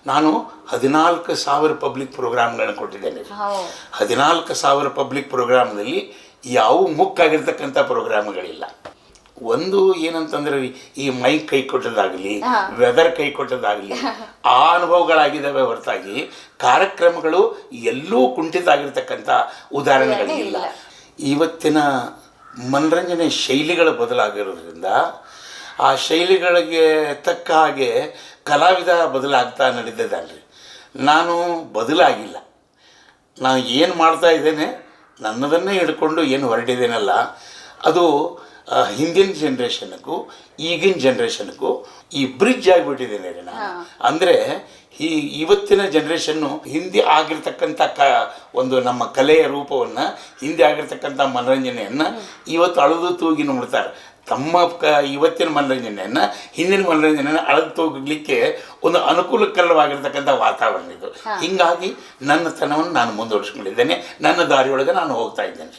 ನಾನು 14,000 ಪಬ್ಲಿಕ್ ಪ್ರೋಗ್ರಾಮ್ಗಳನ್ನ ಕೊಟ್ಟಿದ್ದೇನೆ. 14,000 ಪಬ್ಲಿಕ್ ಪ್ರೋಗ್ರಾಮ್ದಲ್ಲಿ ಯಾವ ಮುಕ್ಕಾಗಿರ್ತಕ್ಕಂಥ ಪ್ರೋಗ್ರಾಮ್ಗಳಿಲ್ಲ. ಒಂದು ಏನಂತಂದ್ರೆ ಈ ಮೈಕ್ ಕೈ ಕೊಟ್ಟದಾಗಲಿ, ವೆದರ್ ಕೈ ಕೊಟ್ಟದಾಗಲಿ ಆ ಅನುಭವಗಳಾಗಿದ್ದಾವೆ ಹೊರತಾಗಿ ಕಾರ್ಯಕ್ರಮಗಳು ಎಲ್ಲೂ ಕುಂಠಿತಾಗಿರ್ತಕ್ಕಂಥ ಉದಾಹರಣೆಗಳಿಲ್ಲ. ಇವತ್ತಿನ ಮನರಂಜನೆ ಶೈಲಿಗಳು ಬದಲಾಗಿರೋದ್ರಿಂದ ಆ ಶೈಲಿಗಳಿಗೆ ತಕ್ಕ ಹಾಗೆ ಕಲಾವಿದ ಬದಲಾಗ್ತಾ ನಡೀತಿದ್ದಾನೆ. ನಾನು ಬದಲಾಗಿಲ್ಲ. ನಾನು ಏನು ಮಾಡ್ತಾ ಇದ್ದೇನೆ ನನ್ನದನ್ನೇ ಹಿಡ್ಕೊಂಡು ಏನು ಹೊರಟಿದ್ದೇನಲ್ಲ, ಅದು ಹಿಂದಿನ ಜನ್ರೇಷನ್ಗೂ ಈಗಿನ ಜನ್ರೇಷನ್ಗೂ ಈ ಬ್ರಿಡ್ಜ್ ಆಗಿಬಿಟ್ಟಿದ್ದೇನೆ ರೀ ನಾನು. ಅಂದರೆ ಇವತ್ತಿನ ಜನ್ರೇಷನ್ನು ಹಿಂದೆ ಆಗಿರ್ತಕ್ಕಂಥ ಒಂದು ನಮ್ಮ ಕಲೆಯ ರೂಪವನ್ನು, ಹಿಂದೆ ಆಗಿರ್ತಕ್ಕಂಥ ಮನೋರಂಜನೆಯನ್ನು ಇವತ್ತು ಅಳೆದು ತೂಗಿ ನೋಡ್ತಾರೆ. ತಮ್ಮ ಇವತ್ತಿನ ಮನೋರಂಜನೆಯನ್ನು ಹಿಂದಿನ ಮನೋರಂಜನೆಯನ್ನು ಅಳೆದು ತೂಗಲಿಕ್ಕೆ ಒಂದು ಅನುಕೂಲಕರವಾಗಿರ್ತಕ್ಕಂಥ ವಾತಾವರಣ ಇದು. ಹೀಗಾಗಿ ನನ್ನ ತನವನ್ನು ನಾನು ಮುಂದುವರಿಸ್ಕೊಂಡಿದ್ದೇನೆ. ನನ್ನ ದಾರಿಯೊಳಗೆ ನಾನು ಹೋಗ್ತಾ ಇದ್ದೇನೆ.